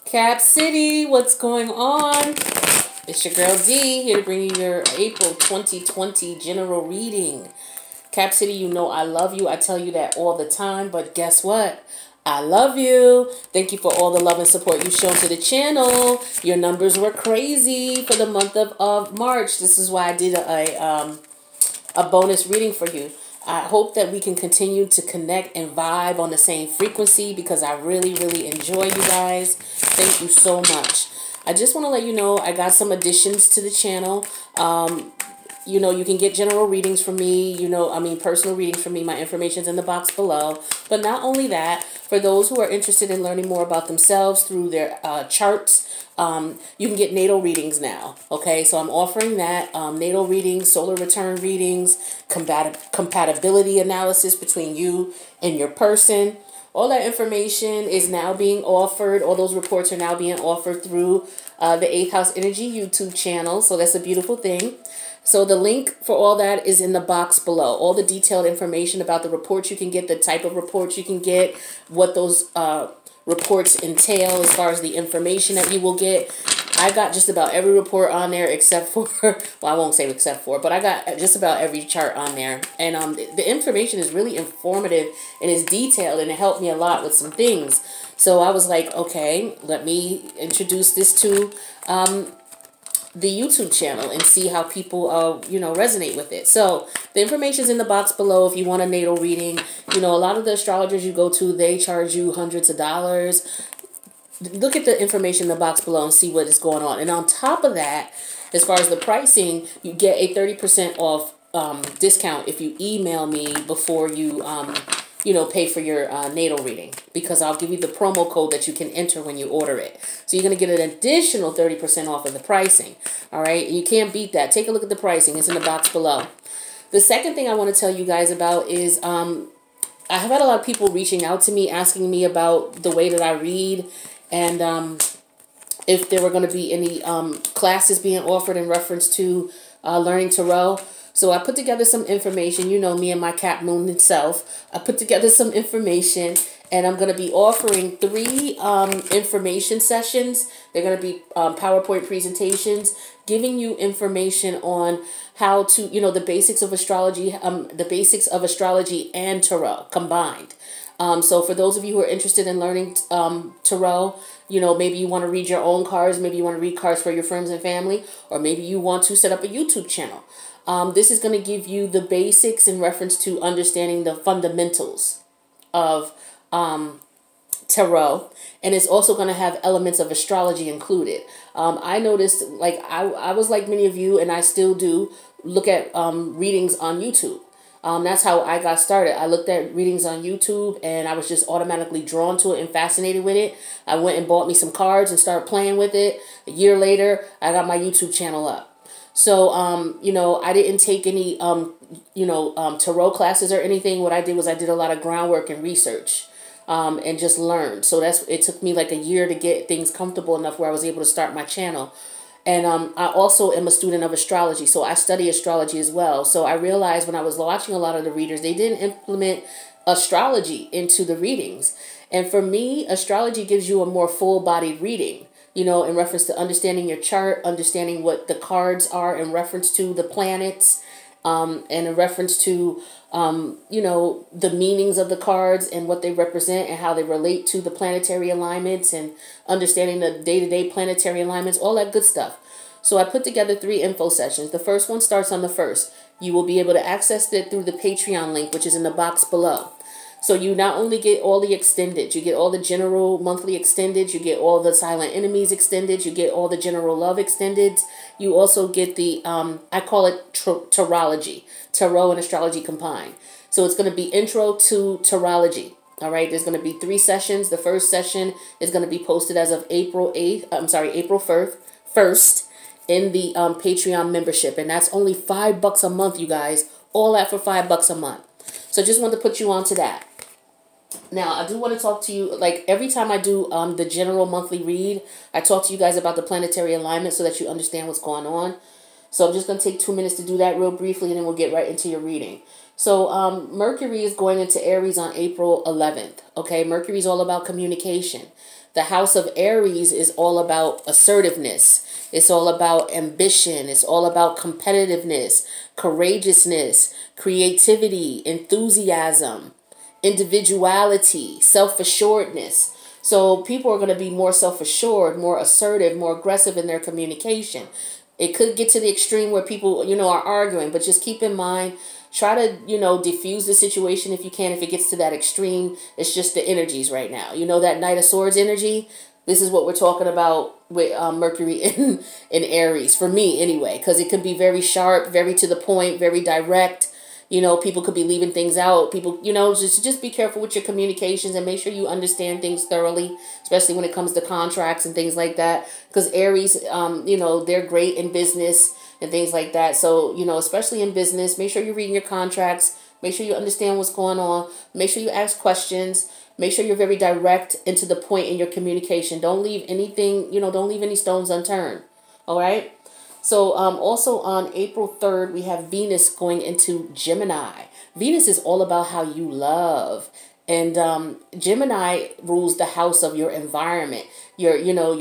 Cap City, what's going on? It's your girl D here to bring you your April 2020 general reading. Cap City, you know I love you. I tell you that all the time, but guess what? I love you. Thank you for all the love and support you've shown to the channel. Your numbers were crazy for the month of March. This is why I did a bonus reading for you. I hope that we can continue to connect and vibe on the same frequency because I really, really enjoy you guys. Thank you so much. I just want to let you know I got some additions to the channel. You know, you can get general readings from me, personal readings from me. My information's in the box below. But not only that, for those who are interested in learning more about themselves through their charts, you can get natal readings now. Okay, so I'm offering that natal readings, solar return readings, compatibility analysis between you and your person. All that information is now being offered. All those reports are now being offered through the 8th House Energy YouTube channel. So that's a beautiful thing. So the link for all that is in the box below. All the detailed information about the reports you can get, the type of reports you can get, what those reports entail as far as the information that you will get. I got just about every report on there except for, well, I won't say except for, but I got just about every chart on there. And the information is really informative and is detailed, and it helped me a lot with some things. So I was like, okay, let me introduce this to the YouTube channel and see how people, resonate with it. So the information is in the box below if you want a natal reading. You know, a lot of the astrologers you go to, they charge you hundreds of dollars. Look at the information in the box below and see what is going on. And on top of that, as far as the pricing, you get a 30% off discount if you email me before you, pay for your natal reading, because I'll give you the promo code that you can enter when you order it. So you're going to get an additional 30% off of the pricing. All right. You can't beat that. Take a look at the pricing. It's in the box below. The second thing I want to tell you guys about is I have had a lot of people reaching out to me, asking me about the way that I read, and if there were going to be any classes being offered in reference to learning tarot. So I put together some information. You know me and my Cap Moon itself. I put together some information, and I'm going to be offering 3 information sessions. They're going to be PowerPoint presentations, giving you information on how to, the basics of astrology, and tarot combined. So for those of you who are interested in learning tarot, maybe you want to read your own cards, maybe you want to read cards for your friends and family, or maybe you want to set up a YouTube channel. This is going to give you the basics in reference to understanding the fundamentals of tarot, and it's also going to have elements of astrology included. I noticed, like, I was like many of you, and I still do, look at readings on YouTube. That's how I got started. I looked at readings on YouTube, and I was just automatically drawn to it and fascinated with it. I went and bought me some cards and started playing with it. A year later, I got my YouTube channel up. So, I didn't take any, tarot classes or anything. What I did was I did a lot of groundwork and research, and just learned. So it took me like a year to get things comfortable enough where I was able to start my channel. And I also am a student of astrology, so I study astrology as well. So I realized when I was watching a lot of the readers, they didn't implement astrology into the readings. And for me, astrology gives you a more full-bodied reading, in reference to understanding your chart, understanding what the cards are in reference to the planets, and in reference to, the meanings of the cards and what they represent and how they relate to the planetary alignments, and understanding the day-to-day planetary alignments, all that good stuff. So I put together 3 info sessions. The first one starts on the 1st. You will be able to access it through the Patreon link, which is in the box below. So you not only get all the extended, you get all the general monthly extended, you get all the silent enemies extended, you get all the general love extended. You also get the, I call it Tarology, tarot and astrology combined. So it's going to be intro to Tarology. All right, there's going to be 3 sessions. The first session is going to be posted as of April 1st in the Patreon membership. And that's only $5 a month, you guys. All that for $5 a month. So just wanted to put you on to that. Now, I do want to talk to you, like every time I do the general monthly read, I talk to you guys about the planetary alignment so that you understand what's going on. So I'm just going to take 2 minutes to do that real briefly, and then we'll get right into your reading. So Mercury is going into Aries on April 11th. Okay, Mercury is all about communication. The house of Aries is all about assertiveness. It's all about ambition. It's all about competitiveness, courageousness, creativity, enthusiasm, individuality, self-assuredness. So people are going to be more self-assured, more assertive, more aggressive in their communication. It could get to the extreme where people, are arguing, but just keep in mind, try to, diffuse the situation if you can. If it gets to that extreme, it's just the energies right now. That Knight of Swords energy. This is what we're talking about with Mercury in Aries, for me anyway, because it can be very sharp, very to the point, very direct. People could be leaving things out. People, just be careful with your communications and make sure you understand things thoroughly, especially when it comes to contracts and things like that. Because Aries, they're great in business and things like that. So, especially in business, make sure you're reading your contracts. Make sure you understand what's going on. Make sure you ask questions. Make sure you're very direct and to the point in your communication. Don't leave anything, don't leave any stones unturned. All right? So also on April 3rd, we have Venus going into Gemini. Venus is all about how you love. And Gemini rules the house of your environment, your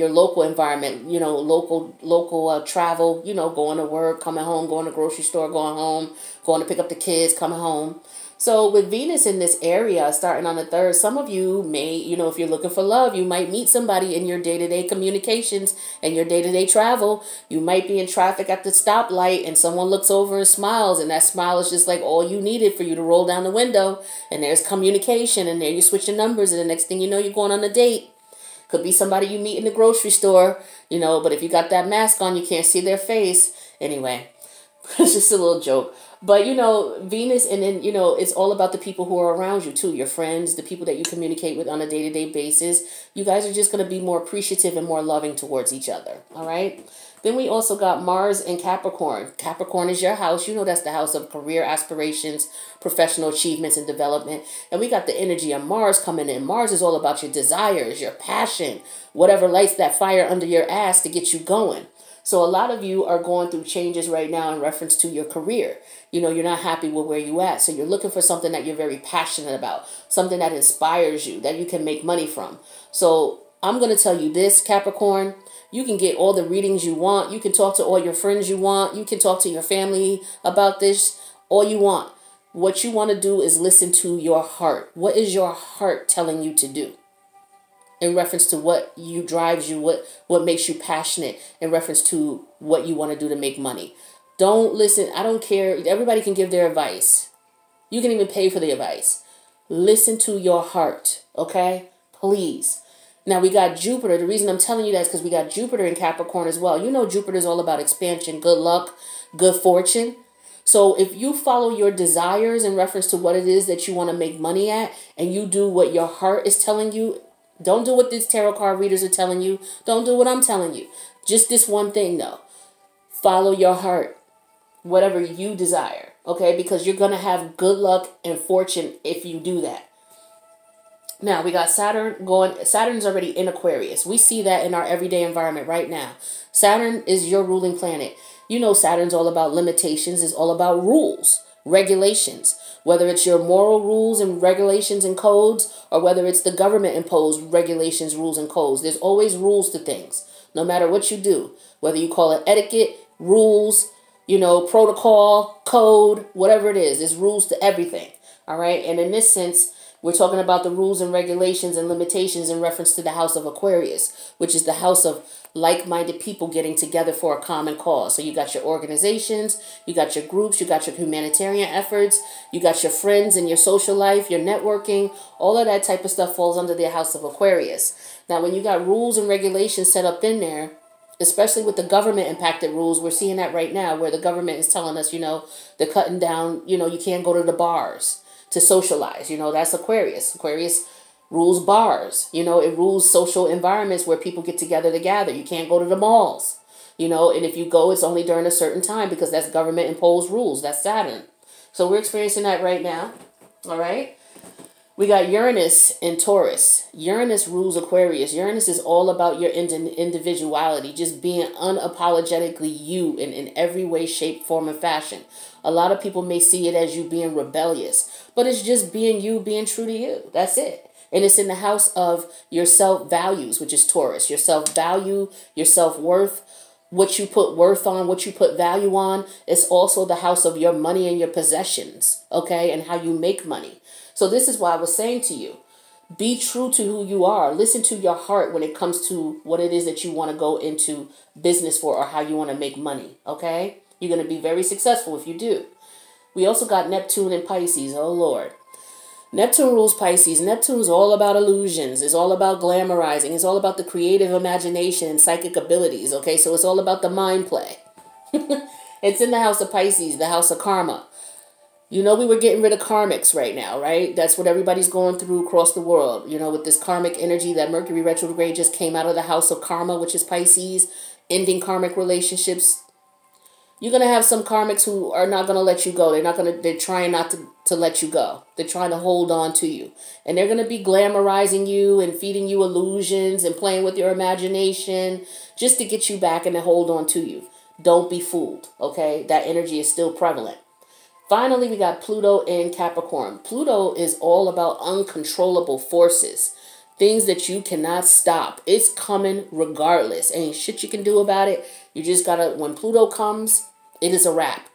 local environment, local travel, going to work, coming home, going to the grocery store, going home, going to pick up the kids, coming home. So with Venus in this area, starting on the 3rd, some of you may, if you're looking for love, you might meet somebody in your day-to-day communications and your day-to-day travel. You might be in traffic at the stoplight and someone looks over and smiles, and that smile is just like all you needed for you to roll down the window, and there's communication, and there you're switching numbers, and the next thing you know, you're going on a date. Could be somebody you meet in the grocery store, but if you got that mask on, you can't see their face. Anyway, it's just a little joke. But, Venus, and then, it's all about the people who are around you, too. Your friends, the people that you communicate with on a day-to-day basis. You guys are just going to be more appreciative and more loving towards each other. All right? Then we also got Mars and Capricorn. Capricorn is your house. That's the house of career aspirations, professional achievements, and development. And we got the energy of Mars coming in. Mars is all about your desires, your passion, whatever lights that fire under your ass to get you going. So a lot of you are going through changes right now in reference to your career. You're not happy with where you're at. So you're looking for something that you're very passionate about, something that inspires you, that you can make money from. So I'm going to tell you this, Capricorn, you can get all the readings you want. You can talk to all your friends you want. You can talk to your family about this, all you want. What you want to do is listen to your heart. What is your heart telling you to do? In reference to what drives you, what makes you passionate, in reference to what you want to do to make money. Don't listen. I don't care. Everybody can give their advice. You can even pay for the advice. Listen to your heart, okay? Please. Now, we got Jupiter. The reason I'm telling you that is because we got Jupiter in Capricorn as well. Jupiter is all about expansion, good luck, good fortune. So if you follow your desires in reference to what it is that you want to make money at, and you do what your heart is telling you, don't do what these tarot card readers are telling you. Don't do what I'm telling you. Just this one thing, though. Follow your heart. Whatever you desire. Okay? Because you're going to have good luck and fortune if you do that. Now, we got Saturn going. Saturn's already in Aquarius. We see that in our everyday environment right now. Saturn is your ruling planet. Saturn's all about limitations. It's all about rules, regulations. Whether it's your moral rules and regulations and codes, or whether it's the government imposed regulations, rules, and codes. There's always rules to things, no matter what you do. Whether you call it etiquette, rules, protocol, code, whatever it is. There's rules to everything. All right. And in this sense, we're talking about the rules and regulations and limitations in reference to the house of Aquarius, which is the house of like-minded people getting together for a common cause. So you got your organizations, you got your groups, you got your humanitarian efforts, you got your friends and your social life, your networking, all of that type of stuff falls under the house of Aquarius. Now, when you got rules and regulations set up in there, especially with the government impacted rules, we're seeing that right now where the government is telling us, they're cutting down, you can't go to the bars to socialize. That's Aquarius. Aquarius rules bars. It rules social environments where people get together to gather. You can't go to the malls. And if you go, it's only during a certain time because that's government imposed rules. That's Saturn. So we're experiencing that right now. All right. We got Uranus in Taurus. Uranus rules Aquarius. Uranus is all about your individuality, just being unapologetically you in every way, shape, form, and fashion. A lot of people may see it as you being rebellious, but it's just being you, being true to you. That's it. And it's in the house of your self-values, which is Taurus. Your self-value, your self-worth, what you put worth on, what you put value on. It's also the house of your money and your possessions, okay, and how you make money. So this is why I was saying to you, be true to who you are. Listen to your heart when it comes to what it is that you want to go into business for or how you want to make money, okay? You're going to be very successful if you do. We also got Neptune and Pisces. Oh, Lord. Neptune rules Pisces. Neptune's all about illusions. It's all about glamorizing. It's all about the creative imagination and psychic abilities, okay? So it's all about the mind play. It's in the house of Pisces, the house of karma. You know, we were getting rid of karmics right now, right? That's what everybody's going through across the world. You know, with this karmic energy, that Mercury retrograde just came out of the house of karma, which is Pisces, ending karmic relationships. You're going to have some karmics who are not going to let you go. They're trying not to let you go. They're trying to hold on to you. And they're going to be glamorizing you and feeding you illusions and playing with your imagination just to get you back and to hold on to you. Don't be fooled, okay? That energy is still prevalent. Finally, we got Pluto in Capricorn. Pluto is all about uncontrollable forces. Things that you cannot stop. It's coming regardless. Ain't shit you can do about it. You just gotta, when Pluto comes, it is a wrap.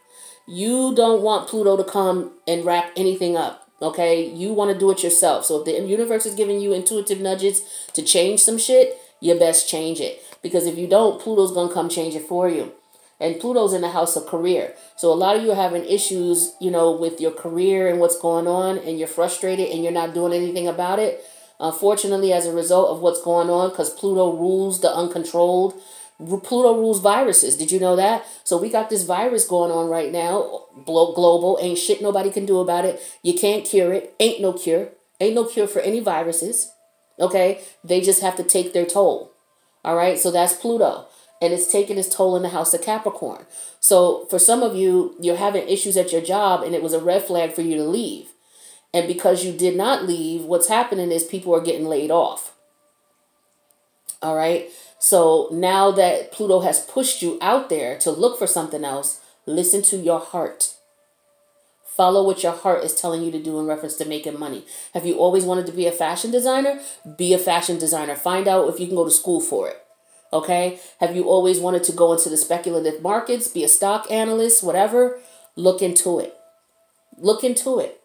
You don't want Pluto to come and wrap anything up, okay? You want to do it yourself. So if the universe is giving you intuitive nudges to change some shit, you best change it. Because if you don't, Pluto's gonna come change it for you. And Pluto's in the house of career. So a lot of you are having issues, you know, with your career and what's going on, and you're frustrated and you're not doing anything about it. Unfortunately, as a result of what's going on, because Pluto rules the uncontrolled. Pluto rules viruses. Did you know that? So we got this virus going on right now, global. Ain't shit nobody can do about it. You can't cure it. Ain't no cure. Ain't no cure for any viruses. Okay? They just have to take their toll. All right? So that's Pluto. And it's taking its toll in the house of Capricorn. So for some of you, you're having issues at your job and it was a red flag for you to leave. And because you did not leave, what's happening is people are getting laid off. All right. So now that Pluto has pushed you out there to look for something else, listen to your heart. Follow what your heart is telling you to do in reference to making money. Have you always wanted to be a fashion designer? Be a fashion designer. Find out if you can go to school for it. Okay. Have you always wanted to go into the speculative markets, be a stock analyst, whatever? Look into it. Look into it.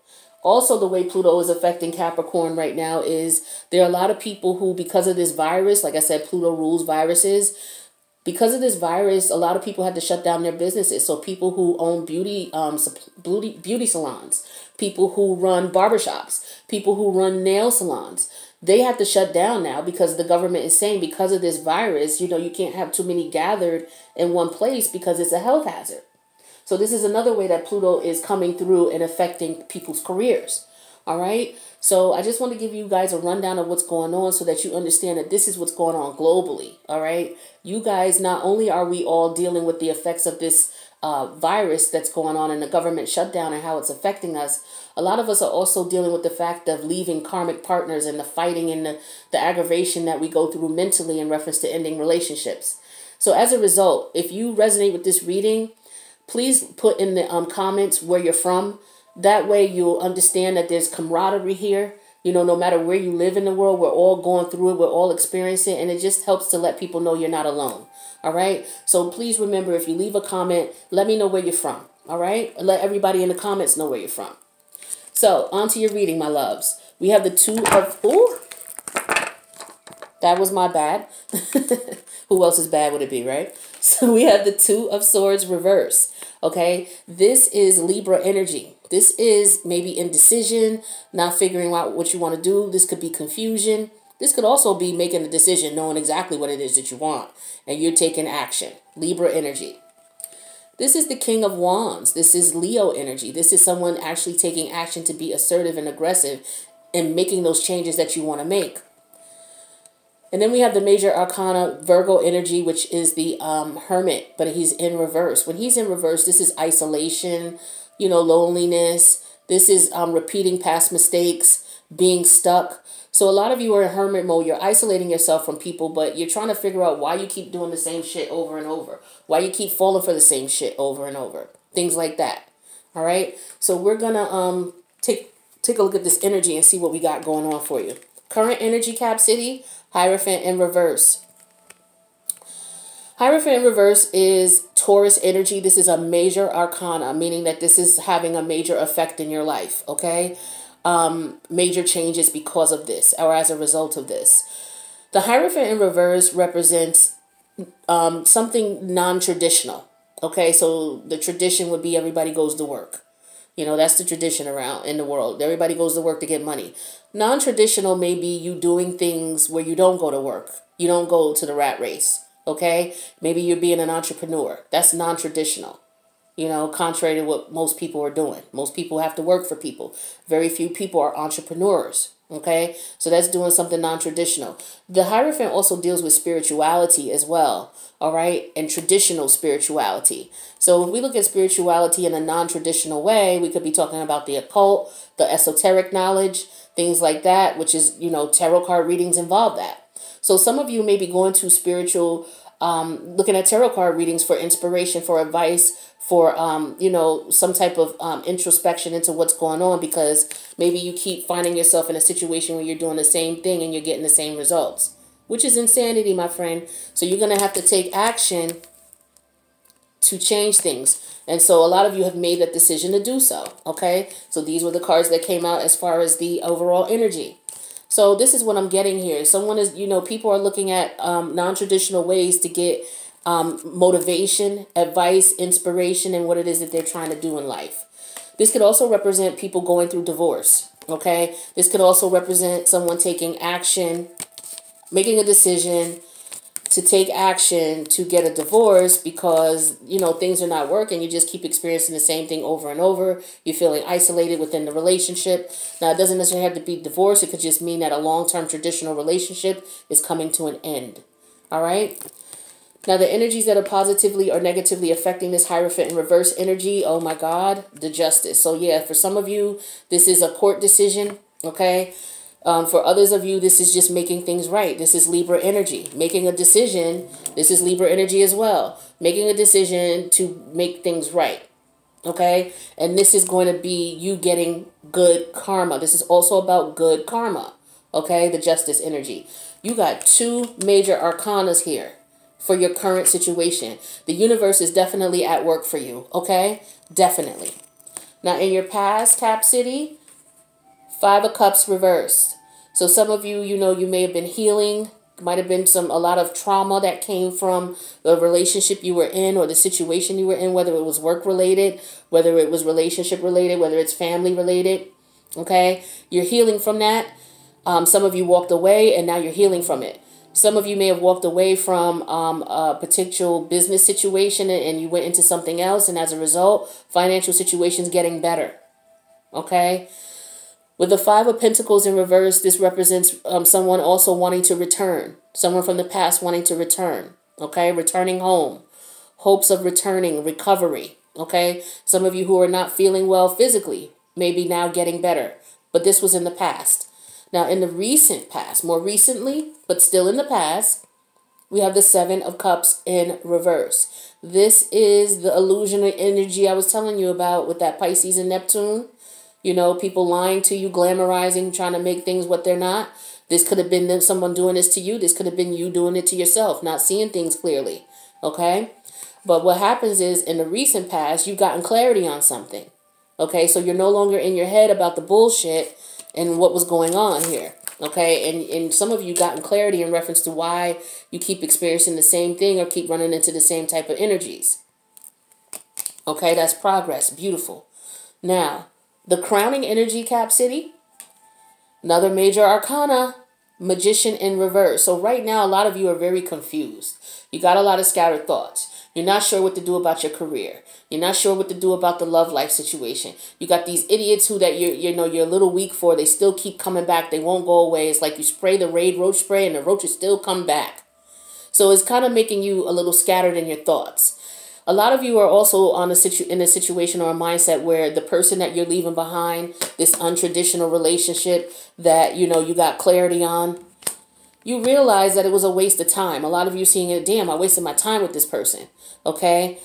Also, the way Pluto is affecting Capricorn right now is there are a lot of people who, because of this virus, like I said, Pluto rules viruses. Because of this virus, a lot of people had to shut down their businesses. So people who own beauty salons, people who run barbershops, people who run nail salons, they have to shut down now because the government is saying because of this virus, you know, you can't have too many gathered in one place because it's a health hazard. So this is another way that Pluto is coming through and affecting people's careers. All right. So I just want to give you guys a rundown of what's going on so that you understand that this is what's going on globally. All right. You guys, not only are we all dealing with the effects of this virus that's going on in the government shutdown and how it's affecting us, a lot of us are also dealing with the fact of leaving karmic partners and the fighting and the aggravation that we go through mentally in reference to ending relationships. So as a result, if you resonate with this reading, please put in the comments where you're from. That way you'll understand that there's camaraderie here. You know, no matter where you live in the world, we're all going through it. We're all experiencing it. And it just helps to let people know you're not alone. All right. So please remember, if you leave a comment, let me know where you're from. All right. Let everybody in the comments know where you're from. So on to your reading, my loves. We have the Two of... Ooh, that was my bad. Who else's bad would it be, right? So we have the Two of Swords reverse. Okay. This is Libra energy. This is maybe indecision, not figuring out what you want to do. This could be confusion. This could also be making a decision, knowing exactly what it is that you want, and you're taking action. Libra energy. This is the King of Wands. This is Leo energy. This is someone actually taking action to be assertive and aggressive and making those changes that you want to make. And then we have the Major Arcana Virgo energy, which is the Hermit, but he's in reverse. When he's in reverse, this is isolation, you know, loneliness. This is repeating past mistakes, being stuck. So a lot of you are in hermit mode. You're isolating yourself from people, but you're trying to figure out why you keep doing the same shit over and over. Why you keep falling for the same shit over and over. Things like that. All right. So we're going to take a look at this energy and see what we got going on for you. Current energy, Cap City, Hierophant in reverse. Hierophant in reverse is Taurus energy. This is a major arcana, meaning that this is having a major effect in your life, okay? Major changes because of this or as a result of this. The Hierophant in reverse represents something non-traditional, okay? So the tradition would be everybody goes to work. You know, that's the tradition around in the world. Everybody goes to work to get money. Non-traditional may be you doing things where you don't go to work. You don't go to the rat race. Okay, maybe you're being an entrepreneur. That's non-traditional, you know, contrary to what most people are doing. Most people have to work for people. Very few people are entrepreneurs. Okay, so that's doing something non-traditional. The Hierophant also deals with spirituality as well. All right, and traditional spirituality. So if we look at spirituality in a non-traditional way, we could be talking about the occult, the esoteric knowledge, things like that, which is, you know, tarot card readings involve that. So some of you may be going to spiritual, looking at tarot card readings for inspiration, for advice, for, you know, some type of introspection into what's going on, because maybe you keep finding yourself in a situation where you're doing the same thing and you're getting the same results, which is insanity, my friend. So you're going to have to take action to change things. And so a lot of you have made that decision to do so. Okay, so these were the cards that came out as far as the overall energy. So this is what I'm getting here. Someone is, you know, people are looking at non-traditional ways to get motivation, advice, inspiration, and what it is that they're trying to do in life. This could also represent people going through divorce. Okay, this could also represent someone taking action, making a decision to take action to get a divorce because, you know, things are not working. You just keep experiencing the same thing over and over. You're feeling isolated within the relationship. Now, it doesn't necessarily have to be divorce. It could just mean that a long-term traditional relationship is coming to an end. All right. Now, the energies that are positively or negatively affecting this Hierophant in reverse energy, oh my God, the Justice. So yeah, for some of you, this is a court decision. Okay. For others of you, this is just making things right. This is Libra energy. Making a decision. This is Libra energy as well. Making a decision to make things right. Okay? And this is going to be you getting good karma. This is also about good karma. Okay? The Justice energy. You got two major arcanas here for your current situation. The universe is definitely at work for you. Okay? Definitely. Now, in your past, Cap City, Five of Cups reversed. So some of you, you know, you may have been healing. Might have been a lot of trauma that came from the relationship you were in or the situation you were in, whether it was work related, whether it was relationship related, whether it's family related. Okay, you're healing from that. Some of you walked away and now you're healing from it. Some of you may have walked away from a potential business situation and you went into something else, and as a result, financial situation's getting better. Okay. With the Five of Pentacles in reverse, this represents someone also wanting to return. Someone from the past wanting to return. Okay, returning home. Hopes of returning, recovery. Okay, some of you who are not feeling well physically may be now getting better. But this was in the past. Now, in the recent past, more recently, but still in the past, we have the Seven of Cups in reverse. This is the illusionary energy I was telling you about with that Pisces and Neptune. You know, people lying to you, glamorizing, trying to make things what they're not. This could have been someone doing this to you. This could have been you doing it to yourself, not seeing things clearly. Okay? But what happens is, in the recent past, you've gotten clarity on something. Okay? So you're no longer in your head about the bullshit and what was going on here. Okay? And some of you gotten clarity in reference to why you keep experiencing the same thing or keep running into the same type of energies. Okay? That's progress. Beautiful. Now, the crowning energy, Cap City, another major arcana, Magician in reverse. So right now, a lot of you are very confused. You got a lot of scattered thoughts. You're not sure what to do about your career. You're not sure what to do about the love life situation. You got these idiots who that you're a little weak for. They still keep coming back. They won't go away. It's like you spray the Raid roach spray and the roaches still come back. So it's kind of making you a little scattered in your thoughts. A lot of you are also in a situation or a mindset where the person that you're leaving behind, this untraditional relationship that, you know, you got clarity on, you realize that it was a waste of time. A lot of you seeing it, damn, I wasted my time with this person. Okay.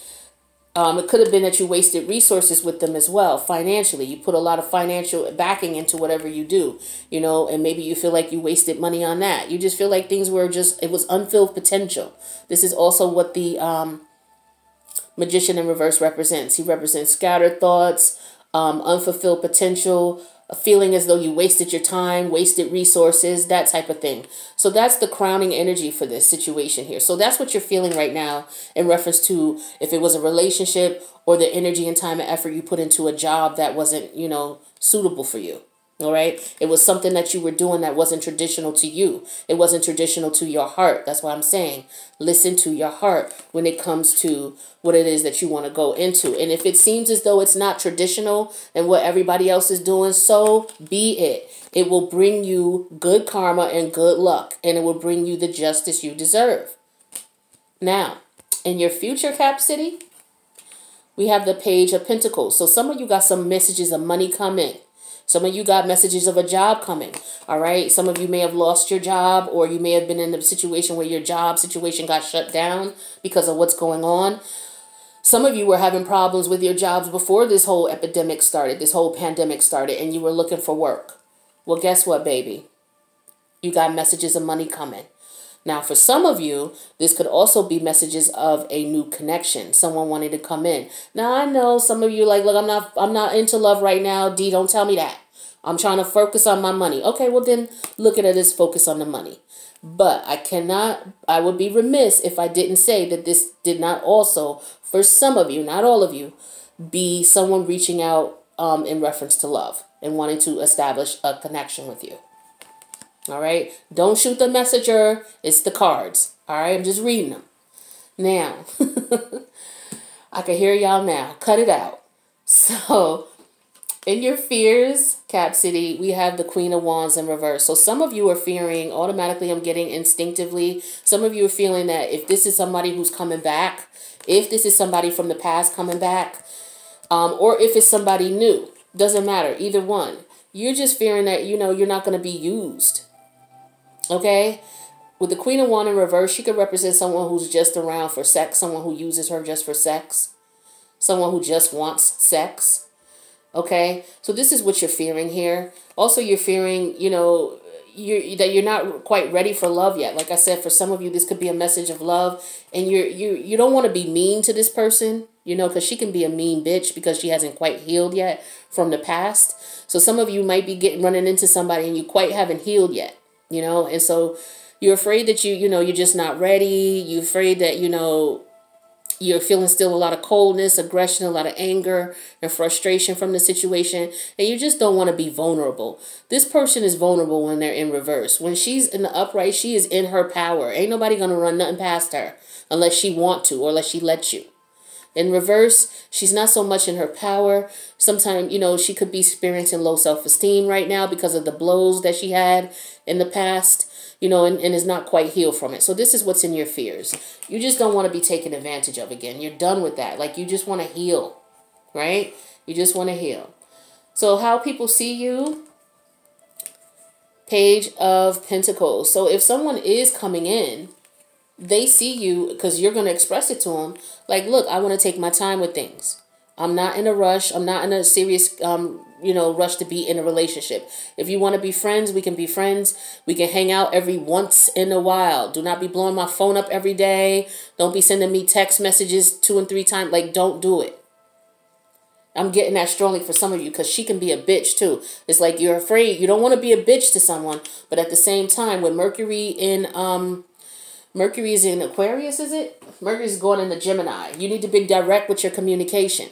It could have been that you wasted resources with them as well, financially. You put a lot of financial backing into whatever you do, and maybe you feel like you wasted money on that. You just feel like things were it was unfilled potential. This is also what the Magician in reverse represents. He represents scattered thoughts, unfulfilled potential, a feeling as though you wasted your time, wasted resources, that type of thing. So that's the crowning energy for this situation here. So that's what you're feeling right now in reference to if it was a relationship or the energy and time and effort you put into a job that wasn't, suitable for you. All right. It was something that you were doing that wasn't traditional to you. It wasn't traditional to your heart. That's why I'm saying listen to your heart when it comes to what it is that you want to go into. And if it seems as though it's not traditional and what everybody else is doing, so be it. It will bring you good karma and good luck, and it will bring you the justice you deserve. Now, in your future, Cap City, we have the Page of Pentacles. So some of you got some messages of money coming. Some of you got messages of a job coming, all right? Some of you may have lost your job, or you may have been in a situation where your job situation got shut down because of what's going on. Some of you were having problems with your jobs before this whole epidemic started, this whole pandemic started, and you were looking for work. Well, guess what, baby? You got messages of money coming. Now, for some of you, this could also be messages of a new connection, someone wanting to come in. Now, I know some of you like, look, I'm not into love right now. D, don't tell me that. I'm trying to focus on my money. Okay, well then look at it as focus on the money. But I would be remiss if I didn't say that this did not also, for some of you, not all of you, be someone reaching out in reference to love and wanting to establish a connection with you. All right. Don't shoot the messenger. It's the cards. All right. I'm just reading them. Now, I can hear y'all now. Cut it out. So, in your fears, Cap City, we have the Queen of Wands in reverse. So some of you are fearing, automatically I'm getting instinctively, some of you are feeling that if this is somebody who's coming back, if this is somebody from the past coming back, or if it's somebody new, doesn't matter, either one. You're just fearing that, you're not going to be used. Okay? With the Queen of Wands in reverse, she could represent someone who's just around for sex, someone who uses her just for sex, someone who just wants sex. Okay? So this is what you're fearing here. Also, you're fearing, that you're not quite ready for love yet. Like I said, for some of you, this could be a message of love, and you don't want to be mean to this person, because she can be a mean bitch because she hasn't quite healed yet from the past. So some of you might be running into somebody and you quite haven't healed yet, and so you're afraid that you're just not ready. You're afraid that, you're feeling still a lot of coldness, aggression, a lot of anger and frustration from the situation. And you just don't want to be vulnerable. This person is vulnerable when they're in reverse. When she's in the upright, she is in her power. Ain't nobody going to run nothing past her unless she want to or unless she lets you. In reverse, she's not so much in her power. Sometimes, she could be experiencing low self-esteem right now because of the blows that she had in the past. And is not quite healed from it. So this is what's in your fears. You just don't want to be taken advantage of again. You're done with that. Like, you just want to heal, right? You just want to heal. So how people see you, Page of Pentacles. So if someone is coming in, they see you because you're going to express it to them. Like, look, I want to take my time with things. I'm not in a rush. I'm not in a serious, rush to be in a relationship. If you want to be friends, we can be friends. We can hang out every once in a while. Do not be blowing my phone up every day. Don't be sending me text messages 2 and 3 times. Like, don't do it. I'm getting that strongly for some of you because she can be a bitch too. It's like you're afraid. You don't want to be a bitch to someone. But at the same time, with Mercury is in Aquarius, is it? Mercury's going into Gemini. You need to be direct with your communication.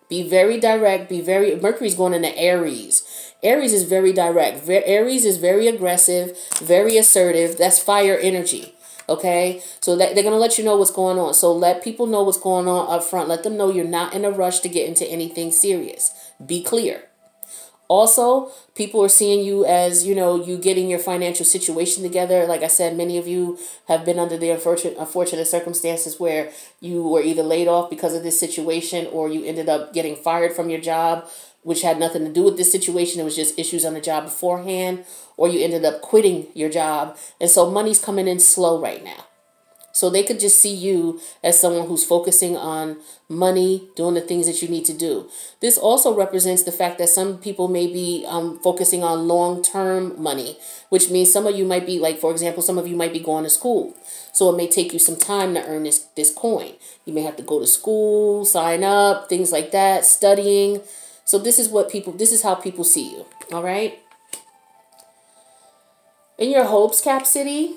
Be very direct. Mercury's going into Aries. Aries is very direct. Aries is very aggressive, very assertive. That's fire energy. Okay? So they're going to let you know what's going on. So let people know what's going on up front. Let them know you're not in a rush to get into anything serious. Be clear. Also, people are seeing you as, you getting your financial situation together. Like I said, many of you have been under the unfortunate circumstances where you were either laid off because of this situation or you ended up getting fired from your job, which had nothing to do with this situation. It was just issues on the job beforehand, or you ended up quitting your job. And so money's coming in slow right now. So they could just see you as someone who's focusing on money, doing the things that you need to do. This also represents the fact that some people may be focusing on long-term money, which means some of you might be, like, for example, some of you might be going to school. So it may take you some time to earn this coin. You may have to go to school, sign up, things like that, studying. So this is how people see you. All right. In your hopes, Cap City,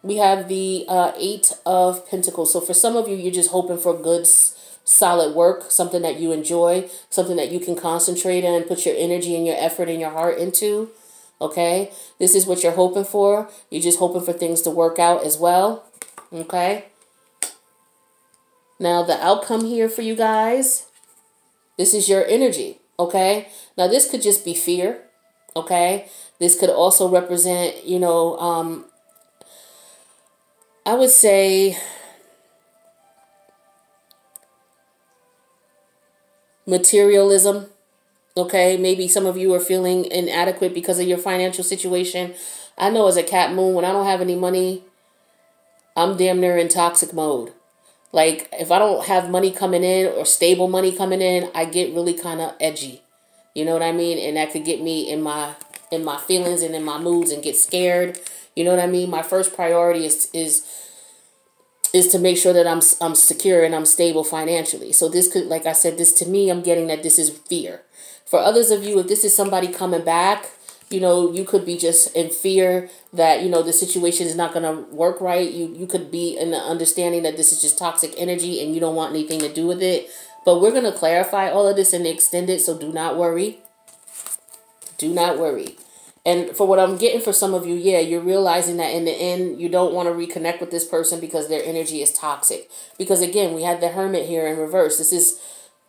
we have the Eight of Pentacles. So for some of you, you're just hoping for good, solid work, something that you enjoy, something that you can concentrate on, put your energy and your effort and your heart into. Okay? This is what you're hoping for. You're just hoping for things to work out as well. Okay? Now, the outcome here for you guys, this is your energy. Okay? Now, this could just be fear. Okay? This could also represent, you know, I would say materialism. Okay, maybe some of you are feeling inadequate because of your financial situation. I know as a Cap Moon, when I don't have any money, I'm damn near in toxic mode. Like, if I don't have money coming in or stable money coming in, I get really kind of edgy. You know what I mean? And that could get me in my feelings and in my moods and get scared. You know what I mean? My first priority is to make sure that I'm secure and I'm stable financially. So this could, like I said, this to me, I'm getting that this is fear. For others of you, if this is somebody coming back, you know, you could be just in fear that, you know, the situation is not going to work right. You could be in the understanding that this is just toxic energy and you don't want anything to do with it. But we're going to clarify all of this and extend it, so do not worry. Do not worry. And for what I'm getting for some of you, yeah, you're realizing that in the end, you don't want to reconnect with this person because their energy is toxic. Because again, we had the Hermit here in reverse. This is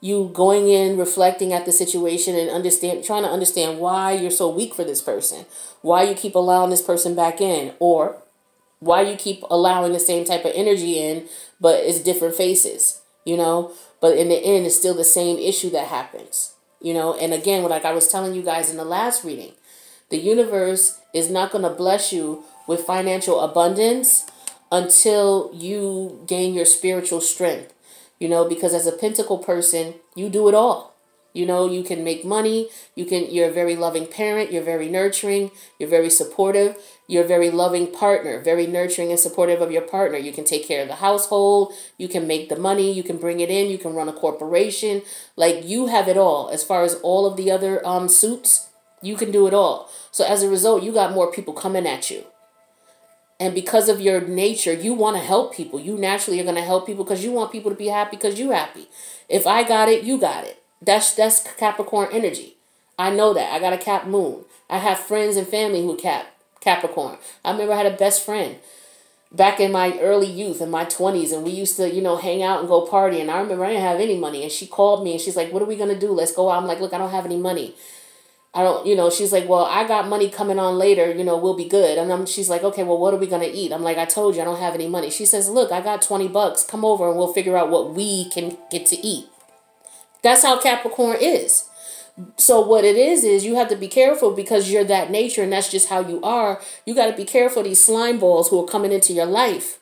you going in, reflecting at the situation and trying to understand why you're so weak for this person, why you keep allowing this person back in, or why you keep allowing the same type of energy in, but it's different faces, you know, but in the end, it's still the same issue that happens, you know. And again, like I was telling you guys in the last reading, the universe is not going to bless you with financial abundance until you gain your spiritual strength. You know, because as a Pentacle person, you do it all. You know, you can make money. You're a very loving parent. You're very nurturing. You're very supportive. You're a very loving partner, very nurturing and supportive of your partner. You can take care of the household. You can make the money. You can bring it in. You can run a corporation. Like, you have it all. As far as all of the other suits, you can do it all. So as a result, you got more people coming at you. And because of your nature, you want to help people. You naturally are going to help people because you want people to be happy because you're happy. If I got it, you got it. That's Capricorn energy. I know that. I got a Cap Moon. I have friends and family who Capricorn. I remember I had a best friend back in my early youth, in my 20s, and we used to, you know, hang out and go party. And I remember I didn't have any money. And she called me and she's like, what are we going to do? Let's go out. I'm like, look, I don't have any money. I don't, you know, she's like, well, I got money coming on later, you know, we'll be good. And she's like, okay, well, what are we going to eat? I'm like, I told you, I don't have any money. She says, look, I got $20. Come over and we'll figure out what we can get to eat. That's how Capricorn is. So what it is you have to be careful because you're that nature and that's just how you are. You got to be careful of these slime balls who are coming into your life.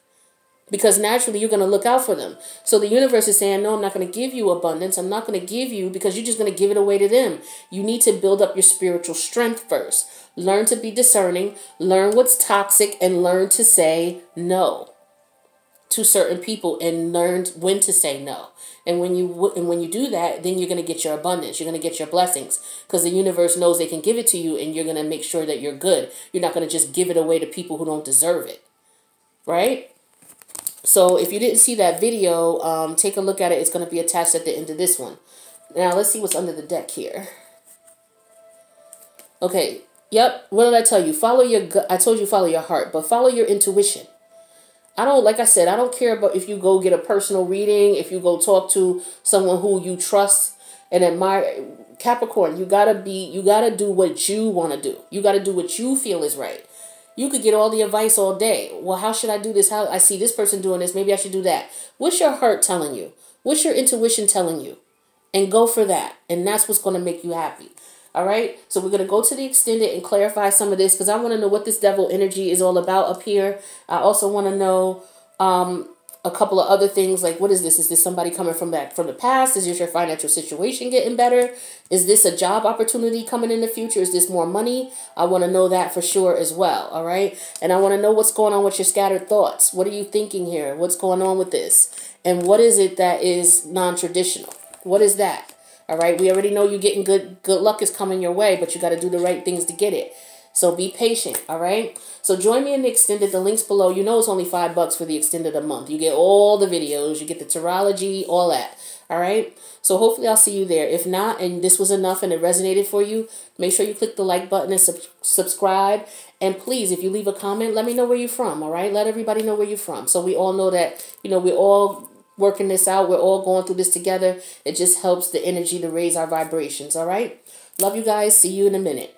Because naturally, you're going to look out for them. So the universe is saying, no, I'm not going to give you abundance. I'm not going to give you because you're just going to give it away to them. You need to build up your spiritual strength first. Learn to be discerning. Learn what's toxic and learn to say no to certain people and learn when to say no. And when you do that, then you're going to get your abundance. You're going to get your blessings because the universe knows they can give it to you and you're going to make sure that you're good. You're not going to just give it away to people who don't deserve it. Right? So if you didn't see that video, take a look at it. It's going to be attached at the end of this one. Now, let's see what's under the deck here. Okay. Yep. What did I tell you? Follow your gut. I told you follow your heart, but follow your intuition. Like I said, I don't care about if you go get a personal reading, if you go talk to someone who you trust and admire. Capricorn, you got to do what you want to do. You got to do what you feel is right. You could get all the advice all day. Well, how should I do this? How I see this person doing this. Maybe I should do that. What's your heart telling you? What's your intuition telling you? And go for that. And that's what's going to make you happy. All right. So we're going to go to the extended and clarify some of this because I want to know what this devil energy is all about up here. I also want to know a couple of other things like, what is this? Is this somebody coming from the past? Is this your financial situation getting better? Is this a job opportunity coming in the future? Is this more money? I want to know that for sure as well. All right. And I want to know what's going on with your scattered thoughts. What are you thinking here? What's going on with this? And what is it that is non-traditional? What is that? All right. We already know you're getting good luck is coming your way, but you got to do the right things to get it. So be patient, all right? So join me in the extended. The link's below. You know it's only $5 for the extended a month. You get all the videos. You get the Tarology, all that, all right? So hopefully I'll see you there. If not, and this was enough and it resonated for you, make sure you click the like button and subscribe. And please, if you leave a comment, let me know where you're from, all right? Let everybody know where you're from. So we all know that, you know, we're all working this out. We're all going through this together. It just helps the energy to raise our vibrations, all right? Love you guys. See you in a minute.